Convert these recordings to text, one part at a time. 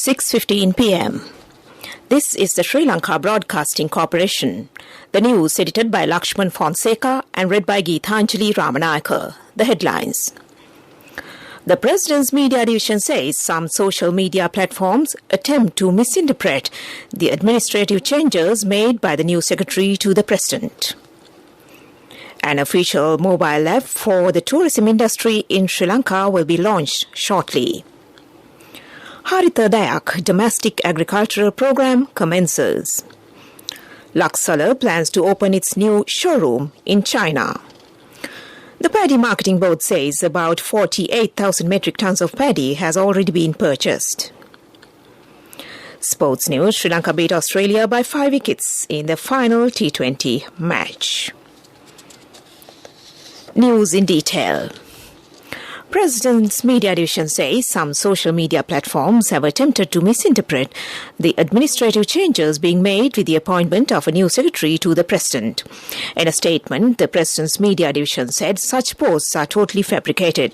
6:15 p.m. This is the Sri Lanka Broadcasting Corporation. The news edited by Lakshman Fonseca and read by Geethanjali Ramanayaka. The headlines. The President's Media Division says some social media platforms attempt to misinterpret the administrative changes made by the new Secretary to the President. An official mobile app for the tourism industry in Sri Lanka will be launched shortly. Haritha Dayak Domestic Agricultural Program commences. Laksala plans to open its new showroom in China. The Paddy Marketing Board says about 48,000 metric tons of paddy has already been purchased. Sports news: Sri Lanka beat Australia by 5 wickets in the final T20 match. News in detail. President's Media Division says some social media platforms have attempted to misinterpret the administrative changes being made with the appointment of a new secretary to the President. In a statement, the President's Media Division said such posts are totally fabricated.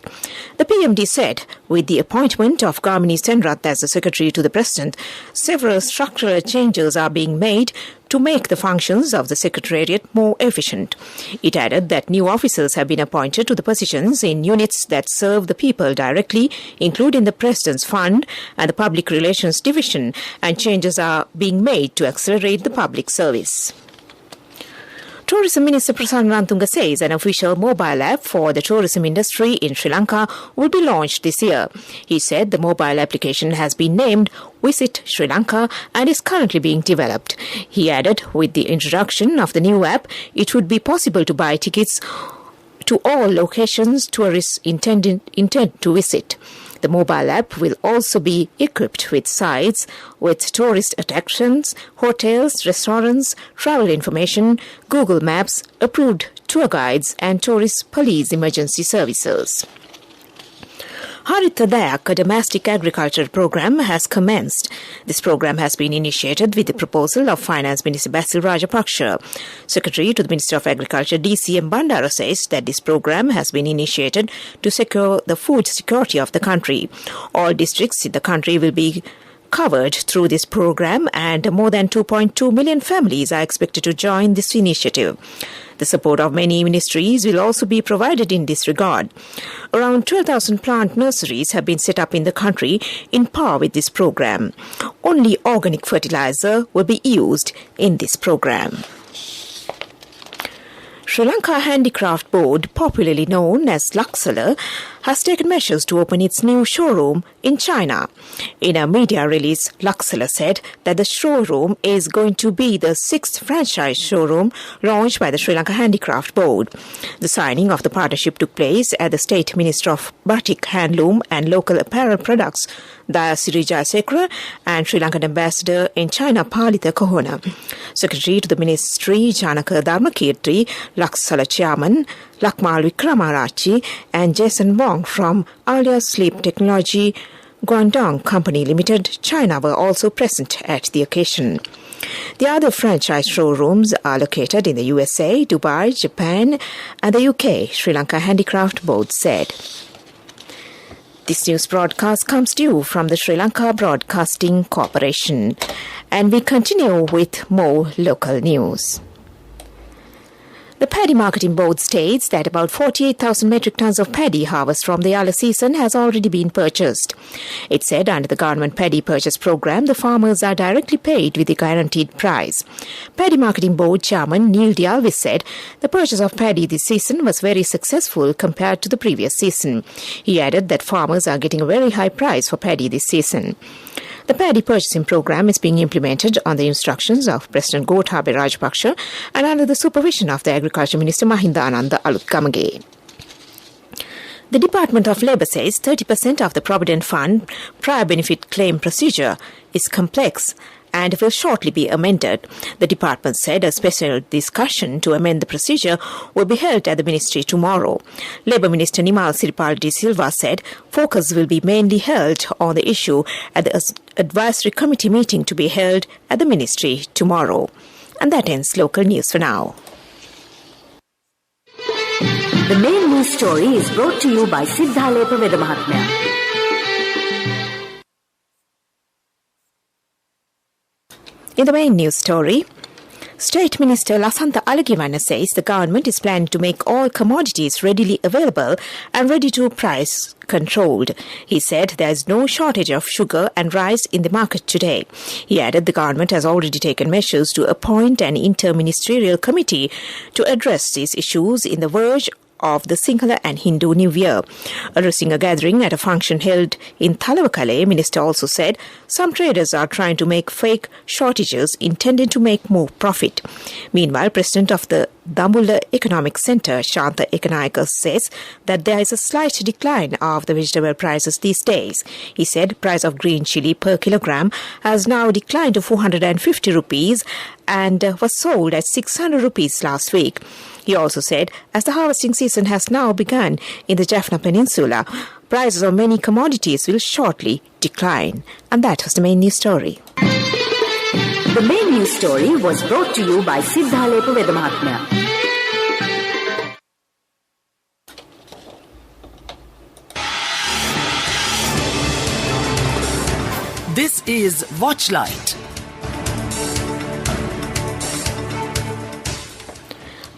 The PMD said, with the appointment of Gamini Senrath as the secretary to the President, several structural changes are being made to make the functions of the Secretariat more efficient. It added that new officers have been appointed to the positions in units that serve the people directly, including the President's Fund and the Public Relations Division, and changes are being made to accelerate the public service. Tourism Minister Prasanna Rantunga says an official mobile app for the tourism industry in Sri Lanka will be launched this year. He said the mobile application has been named Visit Sri Lanka and is currently being developed. He added, with the introduction of the new app, it would be possible to buy tickets to all locations tourists intend to visit. The mobile app will also be equipped with sites with tourist attractions, hotels, restaurants, travel information, Google Maps, approved tour guides and tourist police emergency services. Haritha Dayak, a domestic agriculture program, has commenced. This program has been initiated with the proposal of Finance Minister Basil Rajapaksa. Secretary to the Minister of Agriculture DCM Bandara says that this program has been initiated to secure the food security of the country. All districts in the country will be covered through this program, and more than 2.2 million families are expected to join this initiative. The support of many ministries will also be provided in this regard. Around 12,000 plant nurseries have been set up in the country in par with this program. Only organic fertilizer will be used in this program. Sri Lanka Handicraft Board, popularly known as Laksala, has taken measures to open its new showroom in China. In a media release, Laksala said that the showroom is going to be the 6th franchise showroom launched by the Sri Lanka Handicraft Board. The signing of the partnership took place at the State Minister of Batik, Handloom and Local Apparel Products, Dayasiri Jayasekara, and Sri Lankan Ambassador in China, Palitha Kohona. Secretary to the Ministry, Janaka Dharmakirti, Laksala Chairman, Lakmal Wickramarachchi, and Jason Wong from Alia Sleep Technology Guangdong Company Limited, China, were also present at the occasion. The other franchise showrooms are located in the USA, Dubai, Japan, and the UK, Sri Lanka Handicraft Board said. This news broadcast comes to you from the Sri Lanka Broadcasting Corporation, and we continue with more local news. The Paddy Marketing Board states that about 48,000 metric tons of paddy harvest from the Yala season has already been purchased. It said under the government paddy purchase program, the farmers are directly paid with the guaranteed price. Paddy Marketing Board Chairman Neil Dialvis said the purchase of paddy this season was very successful compared to the previous season. He added that farmers are getting a very high price for paddy this season. The paddy purchasing program is being implemented on the instructions of President Gotabaya Rajapaksa and under the supervision of the Agriculture Minister Mahinda Ananda Alutgamage. The Department of Labour says 30% of the Provident Fund prior benefit claim procedure is complex and will shortly be amended. The department said a special discussion to amend the procedure will be held at the ministry tomorrow. Labour Minister Nimal Siripal de Silva said focus will be mainly held on the issue at the advisory committee meeting to be held at the ministry tomorrow. And that ends local news for now. The main news story is brought to you by Siddhalepa Vedamahatmya. In the main news story, State Minister Lasantha Alagiwana says the government is planning to make all commodities readily available and ready to price controlled. He said there is no shortage of sugar and rice in the market today. He added the government has already taken measures to appoint an interministerial committee to address these issues in the verge of the Sinhala and Hindu New Year. Addressing a gathering at a function held in Thalawakale, Minister also said some traders are trying to make fake shortages intended to make more profit. Meanwhile, President of the Dambulla Economic Centre, Shantha Ekanayaka, says that there is a slight decline of the vegetable prices these days. He said price of green chilli per kilogram has now declined to 450 rupees and was sold at 600 rupees last week. He also said, as the harvesting season has now begun in the Jaffna Peninsula, prices of many commodities will shortly decline. And that was the main news story. The main news story was brought to you by Siddhalepa Vedamahatmya. This is Watchlight.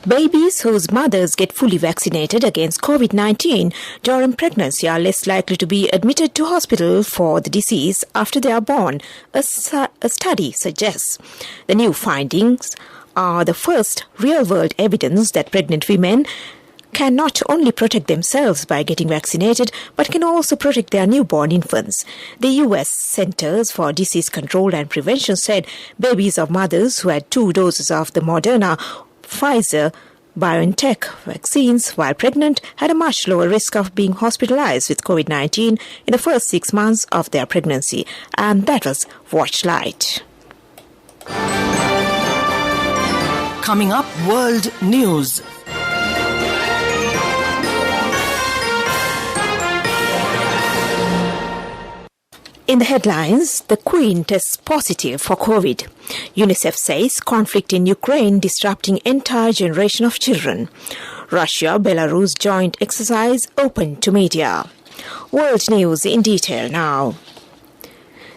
Babies whose mothers get fully vaccinated against COVID-19 during pregnancy are less likely to be admitted to hospital for the disease after they are born, a study suggests. The new findings are the first real-world evidence that pregnant women can not only protect themselves by getting vaccinated, but can also protect their newborn infants. The U.S. Centers for Disease Control and Prevention said babies of mothers who had 2 doses of the Moderna Pfizer BioNTech vaccines while pregnant had a much lower risk of being hospitalized with COVID-19 in the first 6 months of their pregnancy. And that was Watchlight. Coming up, World News. In the headlines, the Queen tests positive for COVID. UNICEF says conflict in Ukraine disrupting entire generation of children. Russia-Belarus joint exercise open to media. World news in detail now.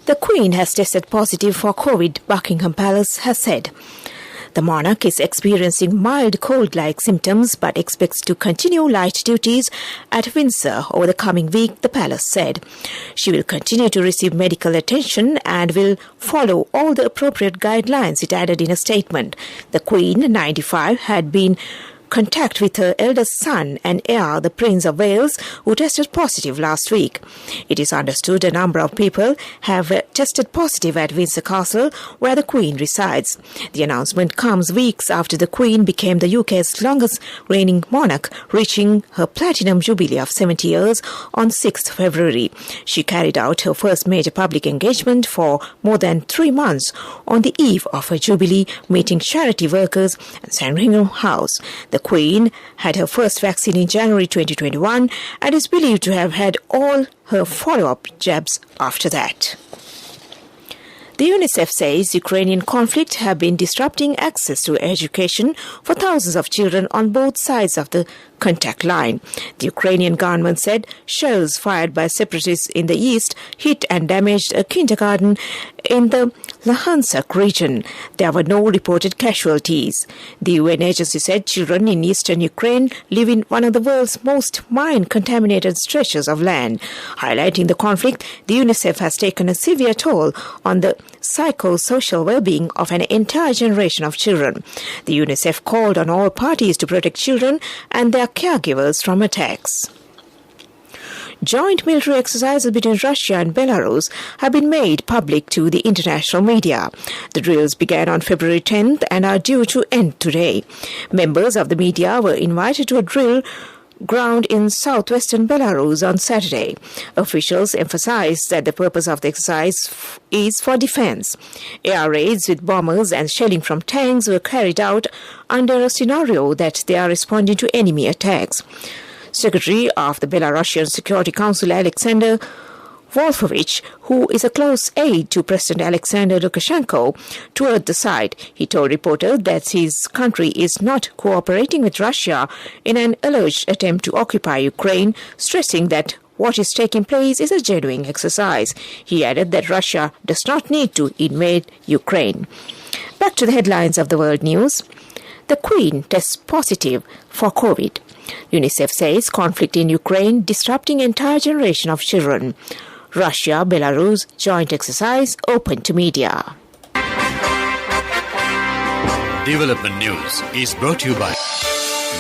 The Queen has tested positive for COVID, Buckingham Palace has said. The monarch is experiencing mild cold-like symptoms but expects to continue light duties at Windsor over the coming week, the palace said. She will continue to receive medical attention and will follow all the appropriate guidelines, it added in a statement. The Queen, 95, had been contact with her eldest son and heir, the Prince of Wales, who tested positive last week. It is understood a number of people have tested positive at Windsor Castle, where the Queen resides. The announcement comes weeks after the Queen became the UK's longest reigning monarch, reaching her platinum jubilee of 70 years on 6th February. She carried out her first major public engagement for more than 3 months on the eve of her jubilee, meeting charity workers at Sandringham House. The Queen had her first vaccine in January 2021 and is believed to have had all her follow-up jabs after that. The UNICEF says Ukrainian conflict have been disrupting access to education for thousands of children on both sides of the contact line. The Ukrainian government said shells fired by separatists in the east hit and damaged a kindergarten in the Luhansk region. There were no reported casualties. The UN agency said children in eastern Ukraine live in one of the world's most mine-contaminated stretches of land. Highlighting the conflict, the UNICEF has taken a severe toll on the psychosocial well-being of an entire generation of children. The UNICEF called on all parties to protect children and their caregivers from attacks. Joint military exercises between Russia and Belarus have been made public to the international media. The drills began on February 10th and are due to end today. Members of the media were invited to a drill ground in southwestern Belarus on Saturday. Officials emphasized that the purpose of the exercise is for defense. Air raids with bombers and shelling from tanks were carried out under a scenario that they are responding to enemy attacks. Secretary of the Belarusian Security Council Alexander Wolfowitz, who is a close aide to President Alexander Lukashenko, toured the site. He told reporters that his country is not cooperating with Russia in an alleged attempt to occupy Ukraine, stressing that what is taking place is a genuine exercise. He added that Russia does not need to invade Ukraine. Back to the headlines of the world news. The Queen tests positive for COVID. UNICEF says conflict in Ukraine disrupting entire generation of children. Russia, Belarus joint exercise open to media. Development News is brought to you by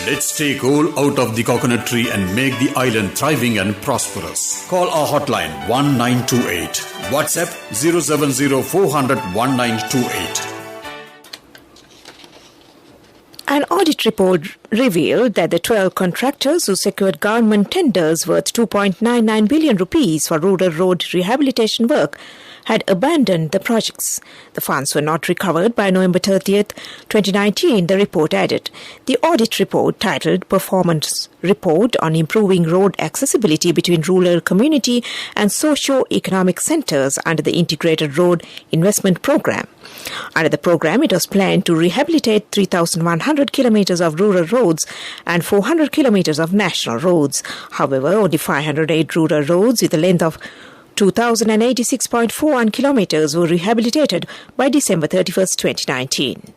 Let's take all out of the coconut tree and make the island thriving and prosperous. Call our hotline 1928. WhatsApp 070 400 1928. An audit report revealed that the 12 contractors who secured government tenders worth 2.99 billion rupees for rural road rehabilitation work had abandoned the projects. The funds were not recovered by November 30th, 2019, the report added. The audit report, titled Performance Report on Improving Road Accessibility Between Rural Community and Socio-Economic Centres under the Integrated Road Investment Programme. Under the programme, it was planned to rehabilitate 3,100 kilometres of rural roads and 400 kilometres of national roads. However, only 508 rural roads with a length of 2,086.41 kilometres were rehabilitated by December 31st, 2019.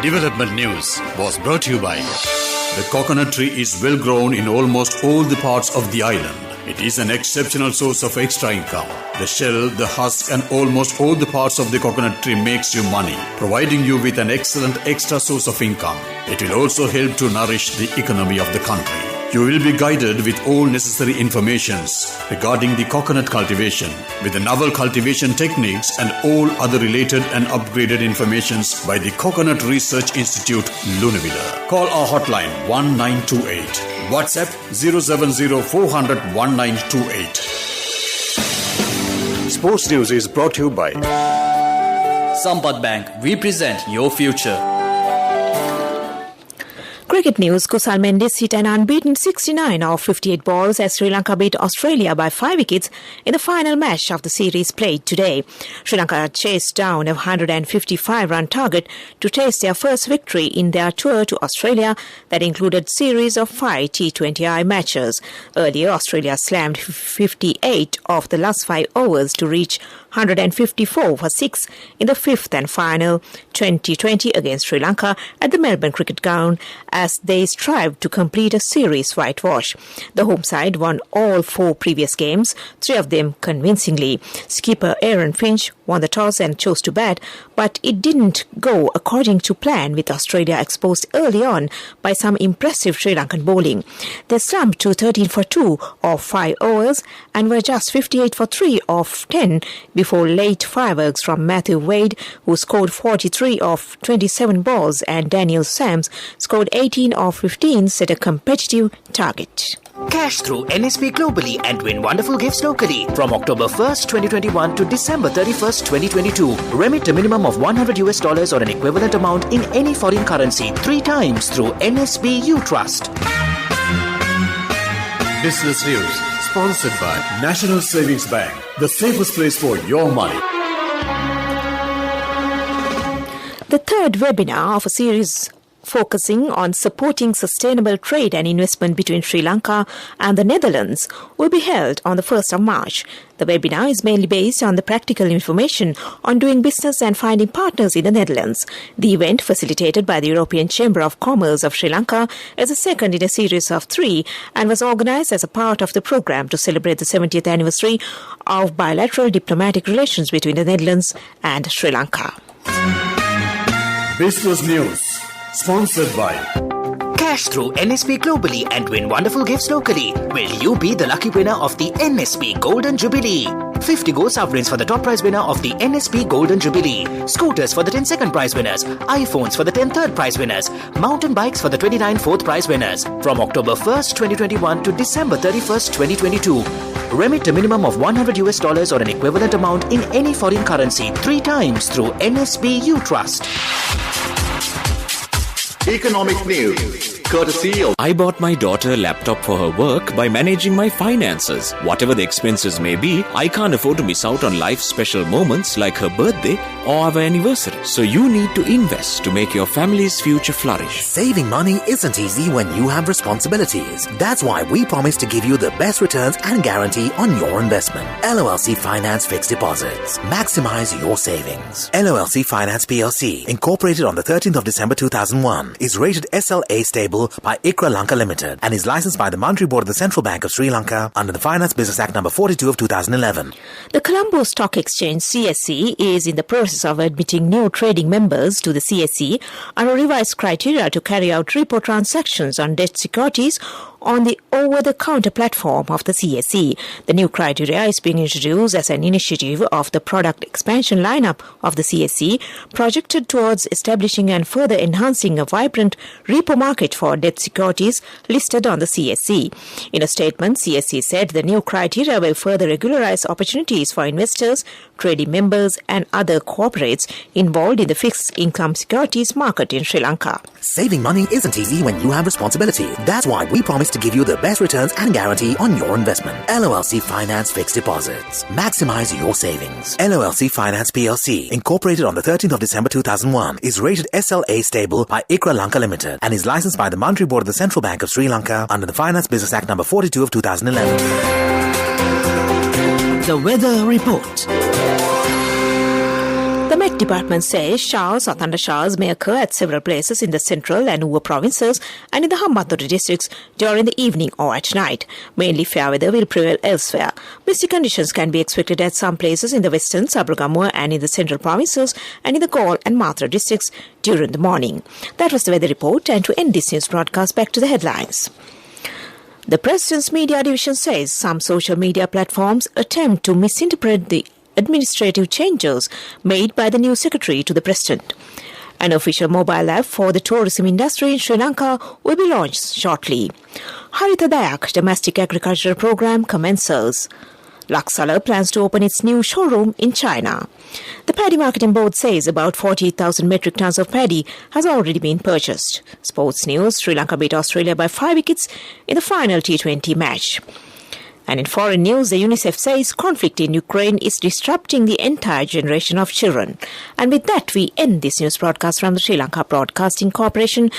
Development News was brought to you by the coconut tree is well grown in almost all the parts of the island. It is an exceptional source of extra income. The shell, the husk and almost all the parts of the coconut tree makes you money, providing you with an excellent extra source of income. It will also help to nourish the economy of the country. You will be guided with all necessary informations regarding the coconut cultivation, with the novel cultivation techniques and all other related and upgraded informations by the Coconut Research Institute, Lunavilla. Call our hotline 1928. WhatsApp 070 400 1928. Sports News is brought to you by Sampath Bank. We present your future. Cricket news. Kusal Mendis hit an unbeaten 69 off 58 balls as Sri Lanka beat Australia by 5 wickets in the final match of the series played today. Sri Lanka chased down a 155-run target to taste their first victory in their tour to Australia that included series of 5 T20I matches. Earlier, Australia slammed 58 of the last 5 overs to reach 154 for 6 in the fifth and final 2020 against Sri Lanka at the Melbourne Cricket Ground as they strived to complete a series whitewash. The home side won all 4 previous games, 3 of them convincingly. Skipper Aaron Finch won the toss and chose to bat, but it didn't go according to plan, with Australia exposed early on by some impressive Sri Lankan bowling. They slumped to 13 for 2 of 5 overs and were just 58 for 3 of 10 before late fireworks from Matthew Wade, who scored 43 of 27 balls, and Daniel Sams scored 18 of 15, set a competitive target. Cash through NSP globally and win wonderful gifts locally. From October 1st, 2021 to December 31st, 2022. Remit a minimum of $100 or an equivalent amount in any foreign currency 3 times through NSB U Trust. Business News, sponsored by National Savings Bank, the safest place for your money. The third webinar of a series focusing on supporting sustainable trade and investment between Sri Lanka and the Netherlands will be held on the 1st of March. The webinar is mainly based on the practical information on doing business and finding partners in the Netherlands. The event, facilitated by the European Chamber of Commerce of Sri Lanka, is the second in a series of 3 and was organized as a part of the program to celebrate the 70th anniversary of bilateral diplomatic relations between the Netherlands and Sri Lanka. Business News, sponsored by Cash through NSP globally and win wonderful gifts locally. Will you be the lucky winner of the NSP Golden Jubilee? 50 gold sovereigns for the top prize winner of the NSP Golden Jubilee. Scooters for the 10 second prize winners. iPhones for the 10 third prize winners. Mountain bikes for the 29 fourth prize winners. From October 1st, 2021 to December 31st, 2022. Remit a minimum of $100 or an equivalent amount in any foreign currency 3 times through NSB U Trust. Economic news courtesy of... I bought my daughter a laptop for her work by managing my finances. Whatever the expenses may be, I can't afford to miss out on life's special moments like her birthday or our anniversary. So you need to invest to make your family's future flourish. Saving money isn't easy when you have responsibilities. That's why we promise to give you the best returns and guarantee on your investment. LOLC Finance Fixed Deposits. Maximize your savings. LOLC Finance PLC, incorporated on the 13th of December 2001, is rated SLA stable by ICRA Lanka Limited and is licensed by the Monetary Board of the Central Bank of Sri Lanka under the Finance Business Act number 42 of 2011. The Colombo Stock Exchange CSE is in the process of admitting new trading members to the CSE under revised criteria to carry out repo transactions on debt securities on the over-the-counter platform of the CSE. The new criteria is being introduced as an initiative of the product expansion lineup of the CSE, projected towards establishing and further enhancing a vibrant repo market for debt securities listed on the CSE. In a statement, CSE said the new criteria will further regularize opportunities for investors, trading members and other corporates involved in the fixed income securities market in Sri Lanka. Saving money isn't easy when you have responsibility. That's why we promise to give you the best returns and guarantee on your investment. LOLC Finance Fixed Deposits. Maximize your savings. LOLC Finance PLC, incorporated on the 13th of December 2001, is rated SLA stable by ICRA Lanka Limited and is licensed by the Monetary Board of the Central Bank of Sri Lanka under the Finance Business Act number 42 of 2011. The weather report. The Met Department says showers or thunder showers may occur at several places in the central and Uva provinces and in the Hambantota districts during the evening or at night. Mainly fair weather will prevail elsewhere. Misty conditions can be expected at some places in the western, Sabragamua and in the central provinces and in the Galle and Mathura districts during the morning. That was the weather report, and to end this news broadcast, back to the headlines. The President's Media Division says some social media platforms attempt to misinterpret the administrative changes made by the new secretary to the President. An official mobile app for the tourism industry in Sri Lanka will be launched shortly. Haritha Dayak domestic agricultural program commences. Laksala plans to open its new showroom in China. The Paddy Marketing Board says about 40,000 metric tons of paddy has already been purchased. Sports news: Sri Lanka beat Australia by 5 wickets in the final T20 match. And in foreign news, the UNICEF says conflict in Ukraine is disrupting the entire generation of children. And with that, we end this news broadcast from the Sri Lanka Broadcasting Corporation.